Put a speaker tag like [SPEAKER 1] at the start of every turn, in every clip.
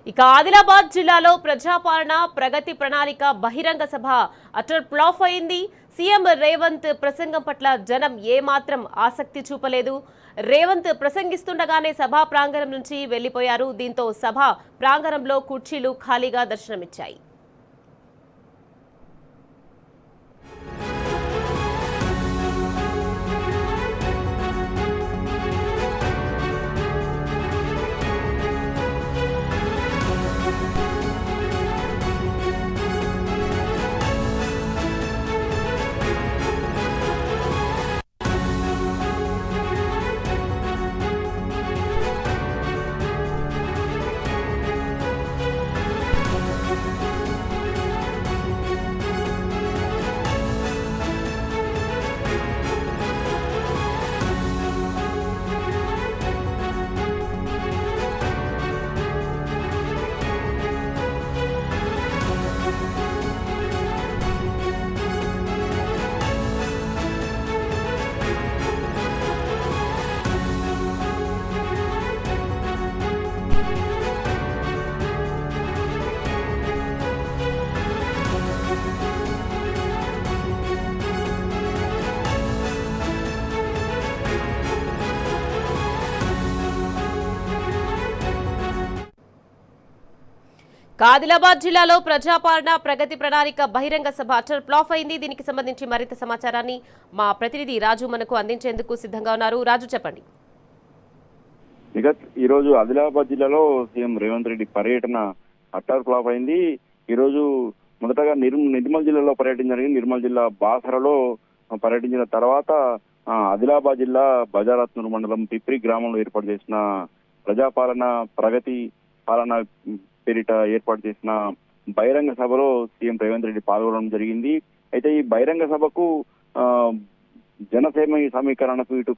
[SPEAKER 1] ఇక ఆదిలాబాద్ జిల్లాలో ప్రజాపాలన ప్రగతి ప్రణాళిక బహిరంగ సభ అటర్ ఫ్లాప్ అయింది. సీఎం రేవంత్ ప్రసంగం పట్ల జనం ఏమాత్రం ఆసక్తి చూపలేదు. రేవంత్ ప్రసంగిస్తుండగానే సభా ప్రాంగణం నుంచి వెళ్లిపోయారు. దీంతో సభ ప్రాంగణంలో కుర్చీలు ఖాళీగా దర్శనమిచ్చాయి. ఆదిలాబాద్ జిల్లాలో ప్రజాపాలన ప్రగతి ప్రణాళిక బహిరంగ సభ అటర్ ఫ్లాప్ అయింది. దీనికి సంబంధించి మరింత సమాచారాన్ని మా ప్రతినిధి రాజు మనకు అందించేందుకు సిద్ధంగా ఉన్నారు. రాజు, చెప్పండి.
[SPEAKER 2] ఈ రోజు ఆదిలాబాద్ జిల్లాలో సీఎం రేవంత్ రెడ్డి పర్యటన అటర్ ఫ్లాప్ అయింది. ఈ రోజు మొదటగా నిర్మల్ జిల్లాలో పర్యటన జరిగింది. నిర్మల్ జిల్లా బాసరలో పర్యటించిన తర్వాత ఆదిలాబాద్ జిల్లా బజారత్నూరు మండలం పిప్రి గ్రామంలో ఏర్పాటు చేసిన ప్రజాపాలన ప్రగతి పాలన పేరిట ఏర్పాటు చేసిన బహిరంగ సభలో సీఎం రేవంత్ రెడ్డి పాల్గొనడం జరిగింది. అయితే ఈ బహిరంగ సభకు జనసేన సమీకరణకు ఇటు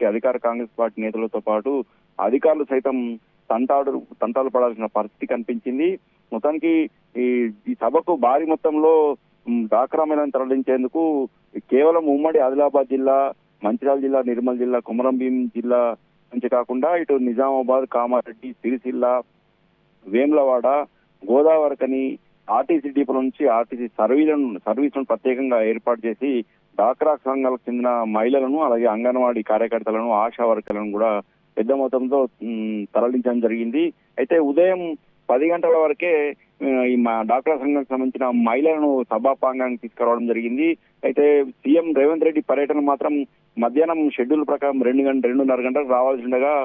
[SPEAKER 2] అధికార కాంగ్రెస్ పార్టీ నేతలతో పాటు అధికారులు సైతం తంటాలు పడాల్సిన పరిస్థితి కనిపించింది. మొత్తానికి ఈ సభకు భారీ మొత్తంలో డాక్రా మహిళలను తరలించేందుకు కేవలం ఉమ్మడి ఆదిలాబాద్ జిల్లా, మంచిర్యాల జిల్లా, నిర్మల్ జిల్లా, కొమరంభీం జిల్లా నుంచి కాకుండా ఇటు నిజామాబాద్, కామారెడ్డి, సిరిసిల్ల, వేములవాడ, గోదావరికని ఆర్టీసీ డిపోల నుంచి ఆర్టీసీ సర్వీసులను ప్రత్యేకంగా ఏర్పాటు చేసి డాక్రా సంఘాలకు చెందిన మహిళలను, అలాగే అంగన్వాడీ కార్యకర్తలను, ఆశా వర్కర్లను కూడా పెద్ద మొత్తంలో తరలించడం జరిగింది. అయితే ఉదయం 10 గంటల వరకే ఈ డాక్రా సంఘానికి సంబంధించిన మహిళలను సభా ప్రాంగణానికి తీసుకురావడం జరిగింది. అయితే సీఎం రేవంత్ రెడ్డి పర్యటన మాత్రం మధ్యాహ్నం షెడ్యూల్ ప్రకారం 2:30 గంటలకు రావాల్సి ఉండగా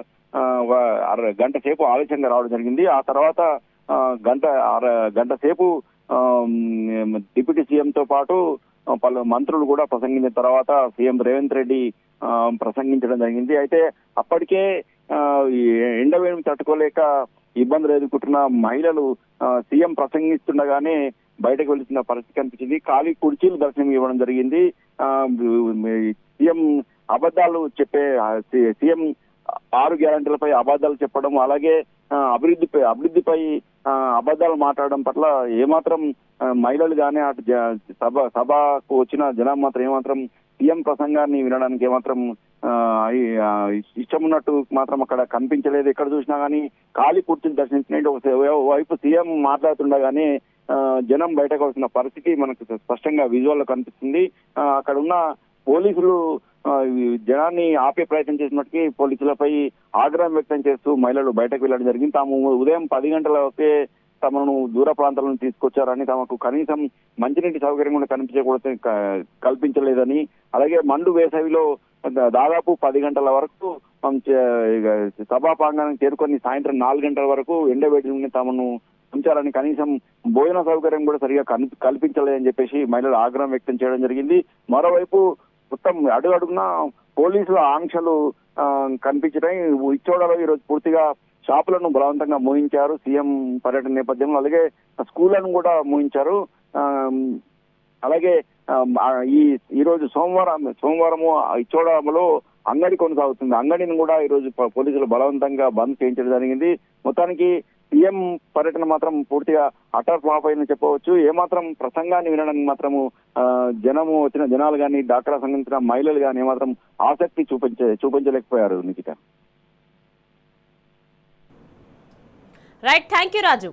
[SPEAKER 2] గంట సేపు ఆలస్యంగా రావడం జరిగింది. ఆ తర్వాత గంట సేపు డిప్యూటీ సీఎంతో పాటు పలు మంత్రులు కూడా ప్రసంగించిన తర్వాత సీఎం రేవంత్ రెడ్డి ప్రసంగించడం జరిగింది. అయితే అప్పటికే ఎండవేడిని తట్టుకోలేక ఇబ్బందులు ఎదుర్కొంటున్న మహిళలు సీఎం ప్రసంగిస్తుండగానే బయటకు వెళ్తున్న పరిస్థితి కనిపించింది. ఖాళీ కుర్చీలు దర్శనం ఇవ్వడం జరిగింది. సీఎం అబద్ధాలు చెప్పే సీఎం 6 గ్యారంటీలపై అబద్ధాలు చెప్పడం, అలాగే అభివృద్ధిపై అబద్ధాలు మాట్లాడడం పట్ల ఏమాత్రం మహిళలు కానీ అటు సభకు వచ్చిన జనం మాత్రం ఏమాత్రం సీఎం ప్రసంగాన్ని వినడానికి ఏమాత్రం ఇష్టం ఉన్నట్టు మాత్రం అక్కడ కనిపించలేదు. ఎక్కడ చూసినా కానీ ఖాళీ కుర్చీలు దర్శించినట్టు వైపు సీఎం మాట్లాడుతుండగానే జనం బయటకు వస్తున్న పరిస్థితి మనకు స్పష్టంగా విజువల్ లో కనిపిస్తుంది. అక్కడ ఉన్న పోలీసులు జనాన్ని ఆపే ప్రయత్నం చేసినట్టుకి పోలీసులపై ఆగ్రహం వ్యక్తం చేస్తూ మహిళలు బయటకు వెళ్లడం జరిగింది. తాము ఉదయం 10 గంటలకే తమను దూర ప్రాంతాలను తీసుకొచ్చారని, తమకు కనీసం మంచినీటి సౌకర్యం కూడా కల్పించలేదని, అలాగే మండు వేసవిలో దాదాపు 10 గంటల వరకు సభా ప్రాంగణానికి చేరుకొని సాయంత్రం 4 గంటల వరకు ఎండవేడిని తమను ఉంచాలని, కనీసం భోజన సౌకర్యం కూడా సరిగా కల్పించలేదని చెప్పేసి మహిళలు ఆగ్రహం వ్యక్తం చేయడం జరిగింది. మరోవైపు మొత్తం అడుగడుగునా పోలీసుల ఆంక్షలు కనిపించడం. ఇచ్చోడలో ఈరోజు పూర్తిగా షాపులను బలవంతంగా మూయించారు సీఎం పర్యటన నేపథ్యంలో, అలాగే స్కూళ్లను కూడా మూయించారు. అలాగే ఈ రోజు సోమవారము ఇచ్చోడలో అంగడి కొనసాగుతుంది. అంగడిని కూడా ఈ రోజు పోలీసులు బలవంతంగా బంద్ చేయించడం జరిగింది. మొత్తానికి సీఎం పర్యటన మాత్రం పూర్తిగా అటర్ ఫ్లాప్ అయిందని చెప్పవచ్చు. ఏమాత్రం ప్రసంగాన్ని వినడానికి మాత్రము వచ్చిన జనాలు కానీ, డాక్రా సంబంధించిన మహిళలు కానీ ఏమాత్రం ఆసక్తి చూపించలేకపోయారు. Nikhita.
[SPEAKER 1] Right, thank you Raju.